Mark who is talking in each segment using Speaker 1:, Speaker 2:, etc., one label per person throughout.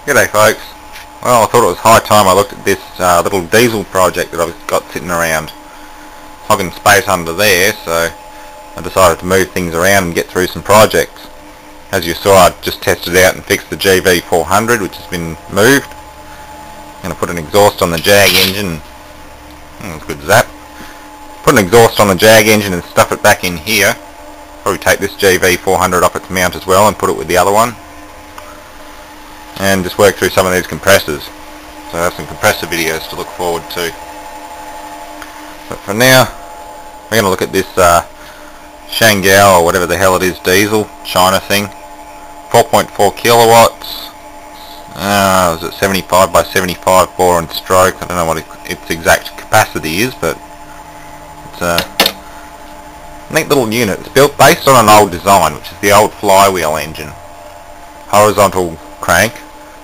Speaker 1: G'day folks. Well, I thought it was high time I looked at this little diesel project that I've got sitting around hogging space under there, so I decided to move things around and get through some projects. As you saw, I just tested out and fixed the GV400, which has been moved. I'm going to put an exhaust on the Jag engine. That's a good zap. Put an exhaust on the Jag engine and stuff it back in here. Probably take this GV400 off its mount as well and put it with the other one. And just work through some of these compressors. So I have some compressor videos to look forward to. But for now, we're going to look at this Hangzao or whatever the hell it is diesel China thing. 4.4 kilowatts. Is it 75 by 75 bore and stroke? I don't know what its exact capacity is, but it's a neat little unit. It's built based on an old design, which is the old flywheel engine. Horizontal crank,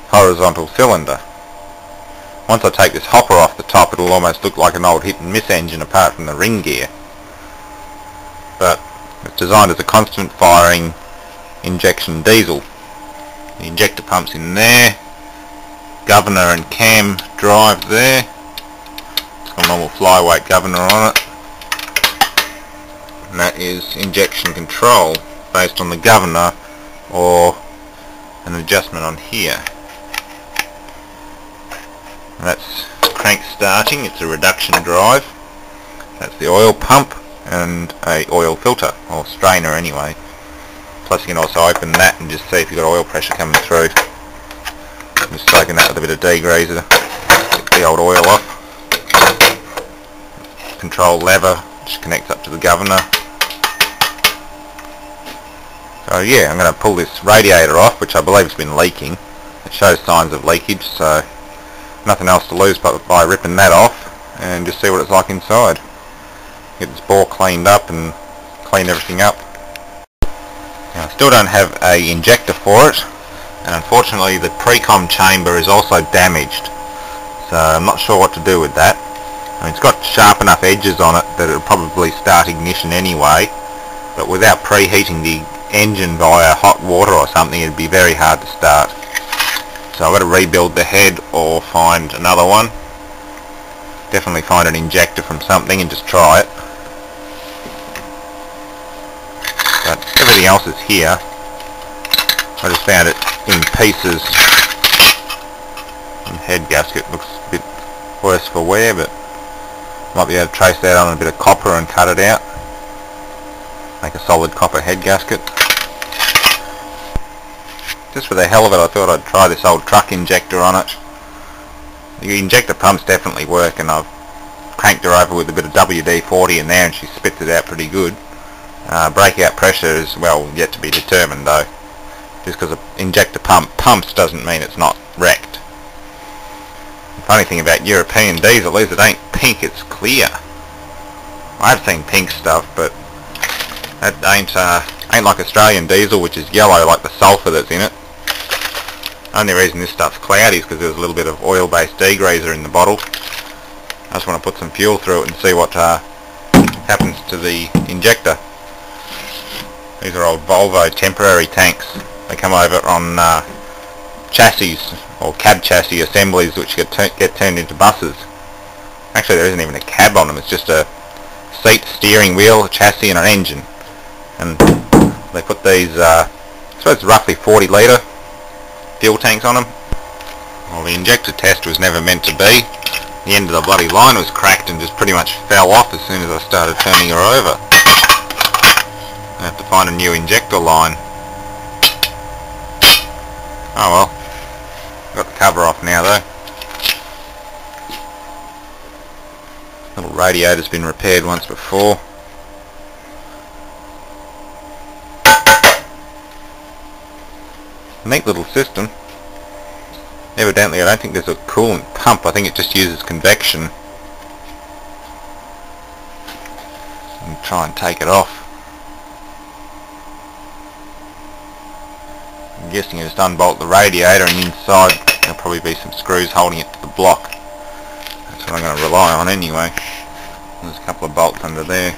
Speaker 1: horizontal cylinder. Once I take this hopper off the top, it'll almost look like an old hit and miss engine apart from the ring gear. But it's designed as a constant firing injection diesel. The injector pump's in there, governor and cam drive there. It's got a normal flyweight governor on it. And that is injection control based on the governor or an adjustment on here. And that's crank starting, it's a reduction drive. That's the oil pump and a oil filter, or strainer anyway. Plus you can also open that and just see if you've got oil pressure coming through. I'm just soaking that with a bit of degreaser, get the old oil off. Control lever, just connects up to the governor. So yeah, I'm going to pull this radiator off, which I believe has been leaking. It shows signs of leakage, so nothing else to lose but by ripping that off and just see what it's like inside. Get this bore cleaned up and clean everything up. Now, I still don't have an injector for it, and unfortunately the pre-com chamber is also damaged, so I'm not sure what to do with that. I mean, it's got sharp enough edges on it that it'll probably start ignition anyway, but without preheating the engine via hot water or something, it'd be very hard to start. So I've got to rebuild the head or find another one. Definitely find an injector from something and just try it. But everything else is here. I just found it in pieces. And the head gasket looks a bit worse for wear, but might be able to trace that on a bit of copper and cut it out. Make a solid copper head gasket. Just for the hell of it, I thought I'd try this old truck injector on it. The injector pumps definitely work, and I've cranked her over with a bit of WD-40 in there and she spits it out pretty good. Breakout pressure is, well, yet to be determined though. Just because an injector pump pumps doesn't mean it's not wrecked. The funny thing about European diesel is it ain't pink, it's clear. I've seen pink stuff, but that ain't like Australian diesel, which is yellow like the sulphur that's in it. Only reason this stuff's cloudy is because there's a little bit of oil-based degreaser in the bottle. I just want to put some fuel through it and see what happens to the injector. These are old Volvo temporary tanks. They come over on chassis or cab chassis assemblies which get turned into buses. Actually, there isn't even a cab on them, it's just a seat, steering wheel, a chassis and an engine. And they put these, I suppose roughly 40 litre fuel tanks on them. Well, the injector test was never meant to be. The end of the bloody line was cracked and just pretty much fell off as soon as I started turning her over. I have to find a new injector line. Oh well. Got the cover off now though. Little radiator's been repaired once before. Neat little system. Evidently I don't think there's a coolant pump, I think it just uses convection. And try and take it off. I'm guessing you just unbolt the radiator and inside there'll probably be some screws holding it to the block. That's what I'm going to rely on anyway. There's a couple of bolts under there.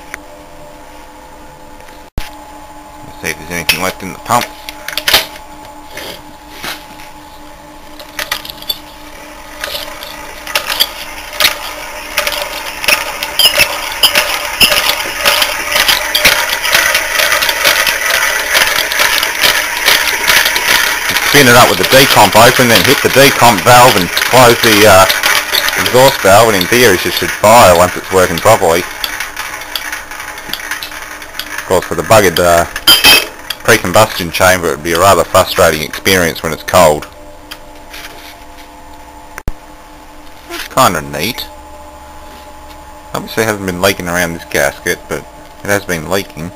Speaker 1: Let's see if there's anything left in the pump. spin it up with the decomp open, then hit the decomp valve and close the exhaust valve, and in theory it should fire once it's working properly. Of course, for the buggered pre-combustion chamber it would be a rather frustrating experience when it's cold. That's kind of neat. Obviously it hasn't been leaking around this gasket, but it has been leaking.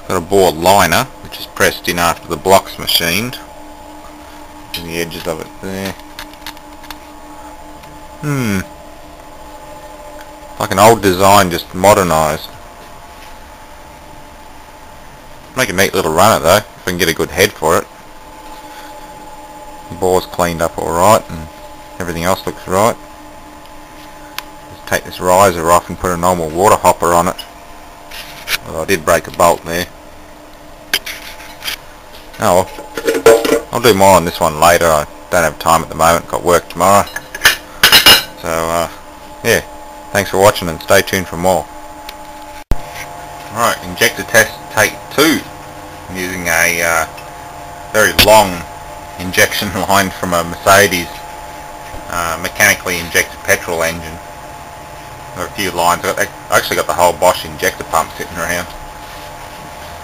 Speaker 1: Got a bore liner, which is pressed in after the block's machined. And the edges of it there. Like an old design, just modernised. Make a neat little runner though, if I can get a good head for it. The bore's cleaned up alright, and everything else looks right. Just take this riser off and put a normal water hopper on it. Well, I did break a bolt there. Oh well, I'll do more on this one later. I don't have time at the moment, got work tomorrow. So yeah, thanks for watching and stay tuned for more. Alright, injector test take 2. I'm using a very long injection line from a Mercedes mechanically injected petrol engine. There are a few lines. I actually got the whole Bosch injector pump sitting around.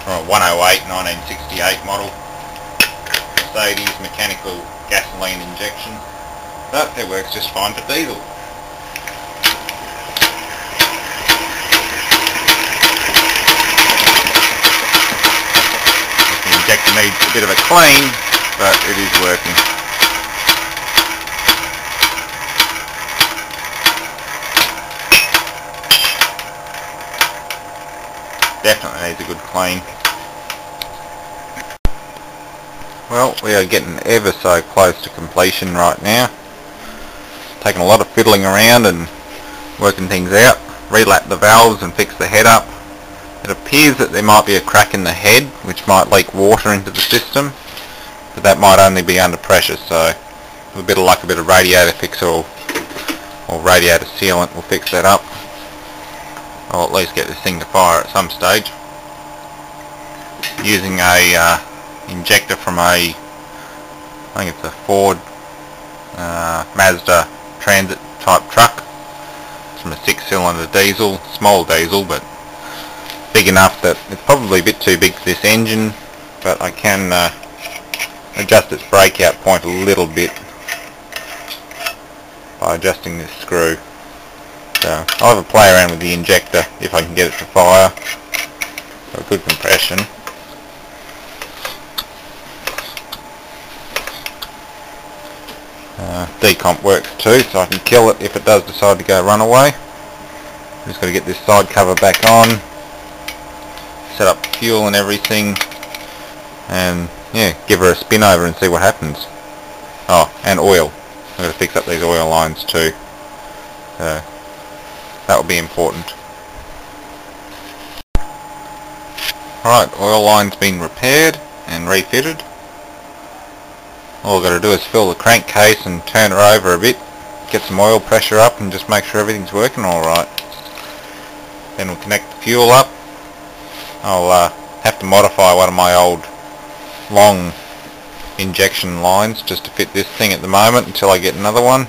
Speaker 1: From a 108 1968 model Mercedes mechanical gasoline injection, but it works just fine for diesel. The injector needs a bit of a clean, but it is working. Definitely needs a good clean. Well, we are getting ever so close to completion right now. Taking a lot of fiddling around and working things out. Relap the valves and fix the head up. It appears that there might be a crack in the head which might leak water into the system, but that might only be under pressure, so with a bit of luck, a bit of radiator fixer or radiator sealant will fix that up. I'll at least get this thing to fire at some stage. Using a injector from I think it's a Ford Mazda transit type truck. It's from a 6-cylinder diesel, small diesel, but big enough that it's probably a bit too big for this engine, but I can adjust its breakout point a little bit by adjusting this screw. So I'll have a play around with the injector if I can get it to fire. Got good compression. Decomp works too, so I can kill it if it does decide to go runaway. Just got to get this side cover back on, set up fuel and everything, and yeah, give her a spin over and see what happens. Oh, and oil. I've got to fix up these oil lines too. So that will be important. Alright, oil line's been repaired and refitted. All I've got to do is fill the crankcase and turn her over a bit, get some oil pressure up and just make sure everything's working alright. Then we'll connect the fuel up. I'll have to modify one of my old long injection lines just to fit this thing at the moment until I get another one.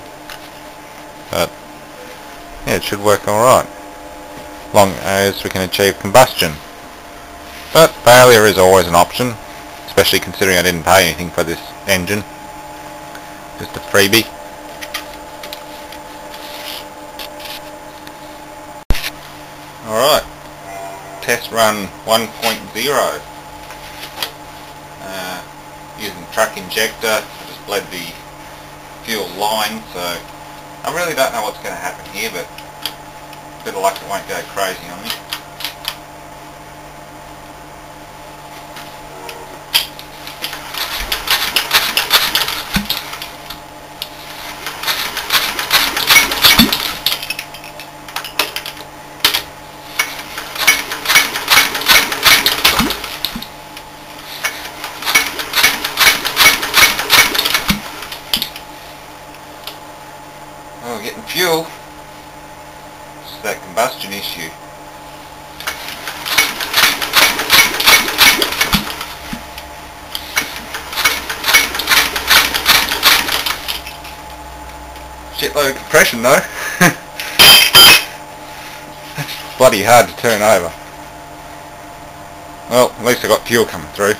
Speaker 1: But yeah, it should work alright, long as we can achieve combustion. But failure is always an option, especially considering I didn't pay anything for this engine. Just a freebie. Alright, test run 1.0. Using truck injector, I just bled the fuel line, so I really don't know what's going to happen here, but a bit of luck it won't go crazy on me. Oh, getting fuel. It's that combustion issue. Shitload of compression though. That's bloody hard to turn over. Well, at least I got fuel coming through.